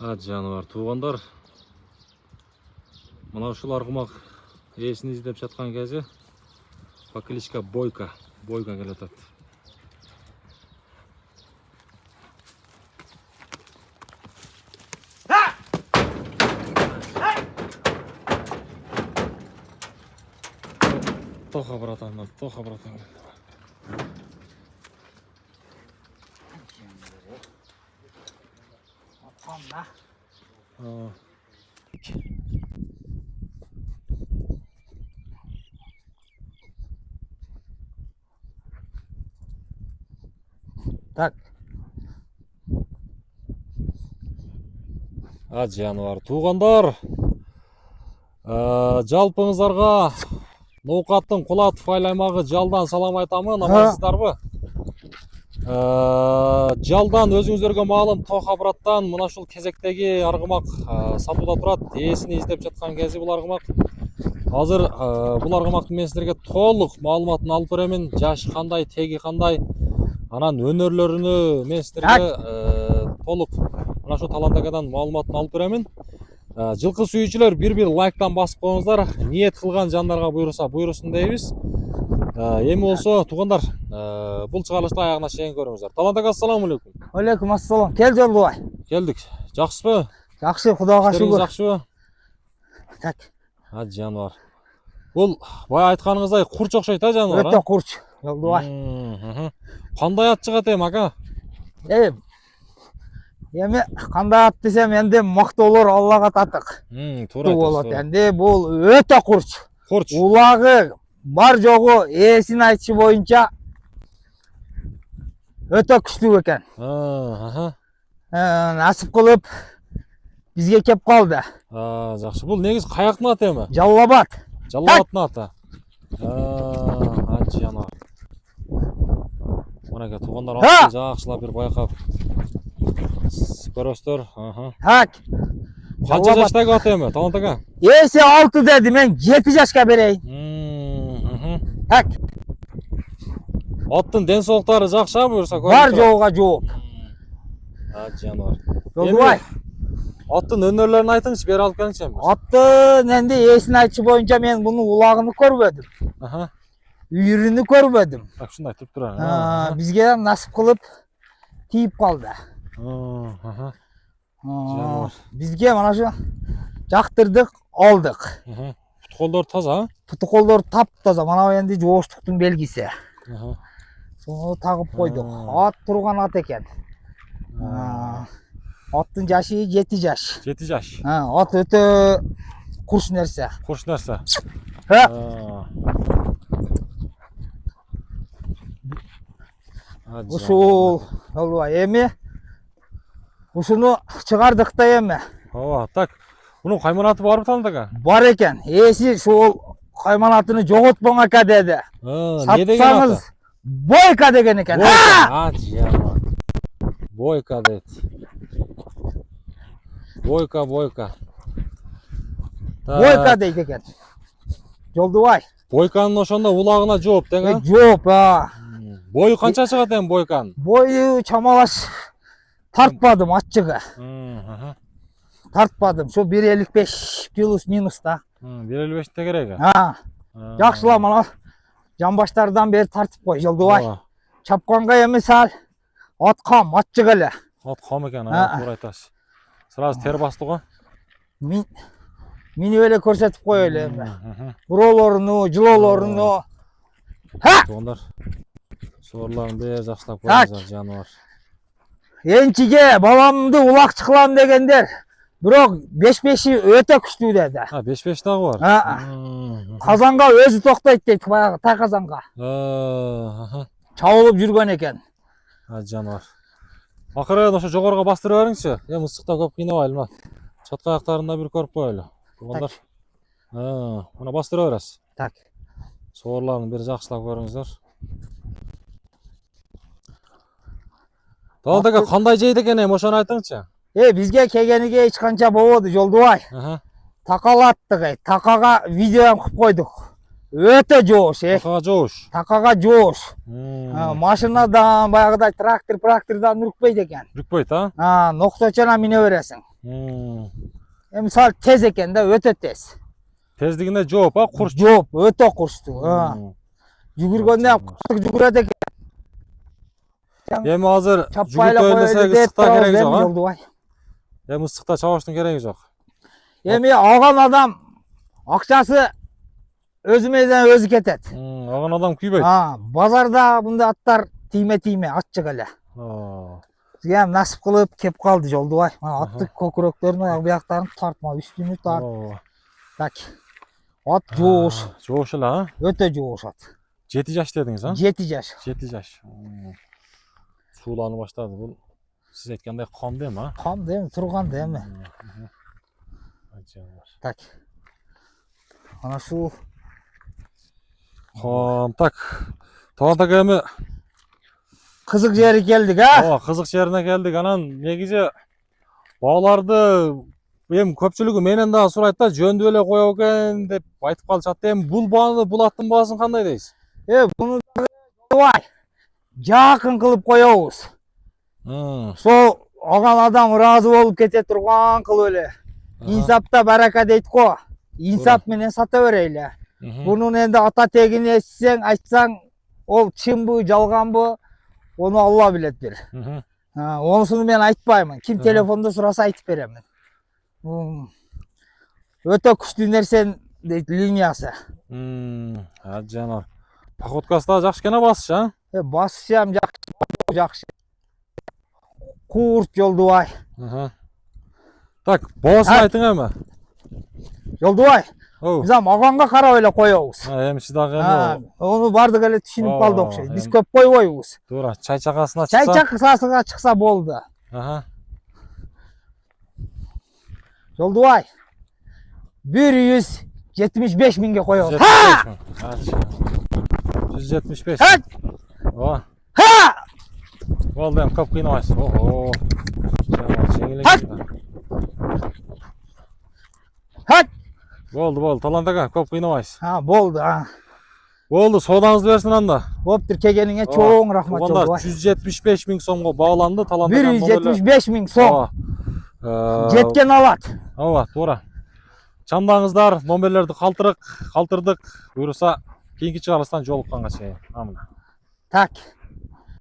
Жануар туғандар. Мына ушул аргымак ээсин издеп жаткан кези по кличка Бойка келе атат. Тоха, братан, тоха, братан. Так. Жануар туғандар. Жалпыңыздарга Ноокаттын Кулатов айлаймагы жалдан салам айтамын, амансыздарбы? Жалдан өзүңүздөргө маалым Тоха браттан мына ушул кезектеги аргымак сатууда турат. Ээсин издеп жаткан кези бул аргымак. Азыр бул аргымактын мен силерге толук маалыматын алып беремин. Жаш кандай, теги кандай, анан өнөрлөрүнү мен силерге толук мына ушул талантагадан маалыматын алып беремин. Жылкы сүйүүчүлөр бир лайктан басып коюңуздар. Ниет кылган жандарга буйруса буйрусун дейбиз. Эми болсо туугандар, бул чыгарылышты аягына чейин көрүңүздөр. Талантага ассаламу алейкум. Алейкум ассалам. Кел Жолдубай. Келдик. Жакшысызбы? Жакшы, Кудайга шүгүр. Жакшыбы? Так. Жануар. Бул бая айтканыңыздай курч окшойт, жануар? Өтө курч, Жолдубай. Кандай ат чыгат эми, ака? Эми кандай ат десем, энди мактоолор Аллага татык. Туура болот. Энди бул өтө курч. Курч. Улагы бар жогу ээсин айтышы боюнча өтө күчтүү экен. Насып кылып бизге кеп калды. Жакшы. Бул негизи каяктын аты эми? Жаллабад. Жаллабадтын аты. Жануар. Мына туугандар атын жакшылап бир байкап көрөсүздөр. Так. Канча жаштагы ат эми, Талант ака? Ээси 6 деди, мен 7 жашка берейин. Так. Аттын ден соолуктары жакшы буюрса көрүп. Бар жогуга жооп. Жануар. Жолдубай. Аттын өнөрлөрүн айтыңызчы, бери алып келиңчи эми. Аттын энди ээсин айтышы боюнча мен мунун улагын көрбөдүм. Үйүрүнү көрбөдүм. Так, ушундай туруп турар. Бизге насып кылып тийип калды. Бизге мана шу жактырдык, алдык. Пут колдор таза? Пут колдор таптаза. Мана энди жооштуктун белгиси. Сону тагып койдук. Ат турган ат экен. Аттын жашы 7 жаш. 7 жаш. Ат өтө курч нерсе. Курч нерсе. Ушул эми ушуну чыгардык да эми. Так. Мунун кайманаты барбы, Талант ака? Бар экен. Ээси ушул кайманатыны жоготпоң ака деди. Сатсаңыз Бойка деген экен. Бойка дейт. Бойка. Бойка дейт экен. Жолдубай. Бойканын ошондо улагына жооп дең, Жооп, Бою канча чыгат эми Бойканын? Бою чамалаш тартпадым аччыгы. Тартпадым. Şu 1.55 плюс минус да. 1.55 те кереги. Жакшылап мана жамбаштардан бери тартып кой, Жолдубай. Чапканга эми сал ат кам, аччык эле. Ат кам экен, туура айтасыз. Сразу тер басты го. Мени эле көрсөтүп коелу эми. Буролоруну, жылоолоруну. Туугандар. Соорларын бери жакшылап коюңуздар, жануар. Энчиге баламды улакчы кылам дегендер, бирок 5-5 өтө күчтүү деди. 5-5 дагы бар. Казанга өзү токтойт дейт, баягы тай казанга. Чабылып жүргөн экен. Жануар. Акыры ошо жогорго бастырып бериңчи. Эми ысыкта көп кыйнабайлы. Чатка аяктарында бир көрүп коелу. Туугандар. Мына бастыра бересиз. Так. Соорларын бир жакшылап көрүңүздөр. Талант ака кандай жейт экен эми ошону айтыңчы. Бизге келгениге эч канча болбоду, Жолдубай. Такалаттык, такага видео кылып койдук. Өтө жоош, Такага жоош. Такага жоош. Машинадан, баягыдай трактордан үркпейт экен. Үркпөйт, а? Нокточона мине бересиң. Мисалы тез экен да, өтө тез. Тездигине жооп, а? Курч. Жооп, өтө курчтуу. Жүгүргөндө жүгүрөт экен. Эми азыр Чаппайлап жүгүртө элесек ысыкта кереги жок, а? Жолдубай. Эми ысыкта чабыштын кереги жок. Эми алган адам акчасы өзүмөздөн өзү кетет. Алган адам күйбөйт. Базарда мындай аттар тийме аччык эле. Бизге насип кылып кеп калды Жолдубай. Мына аттын көкүрөктөрүнүн бияктарын тартма, үстүнү тарт. Так. Ат жоош. Жоош эле, а? Өтө жоош ат. 7 жаш дедиңиз, а? 7 жаш. 7 жаш. Сууланып баштады. Бул сиз айткандай кам дем, а? Кам дем, турган дем. Так. Ана шу Так. Талант ака эми кызык жери келдик, а? Кызык жерине келдик. Анан негизи бааларды эми көпчүлүгү менен дагы сурайт да, жөндүп эле коёк экен деп айтып калышат. Эми бул бааны, бул аттын баасын кандай дейсиз? Буну жакын кылып коебуз. Сол алган адам ыраазы болуп кете турган кылып эле. Инсапта барака дейт го. Инсап менен сата берели. Bunun endi ata tegini etsең, айтсаң, ол чынбы, жалганбы, onu Allah bilettir. Onusunu ben айтпаймын. Kim telefonda surasa айтып беремин. Өтө күчтүү нерсенин дейт линиясы. Жанар. Походкасы да жакшы экен басыш, а? Басышам жакшы. Курт Жолдубай. Так, боосын айтың эми. Жолдубай. Biz aganга карап эле коебуз. Эми сиз дагы эми onu бардык эле түшүнүп калды окшойт. Биз көп койбойбуз. Туура, чай чакасына чыкса. Чай чакасына чыкса болду. Жолдубай. 175 миңге коебуз. 175. Ха! Болду, эми көп кыйнабайсыз. Болду, Талант ака, көп кыйнабайсыз. Болду. Болду, соодаңызды берсин анда. Боптур, келгениңе чоң рахмат Жолдубай. 175 миң сомго бааланды, Талант ака. 175 миң сом. Жеткен алат. Туура. Чамдаңыздар, номерлерди калтырдык. Буюрса, кийинки чыгарылыштан жолукканга чейин. Так.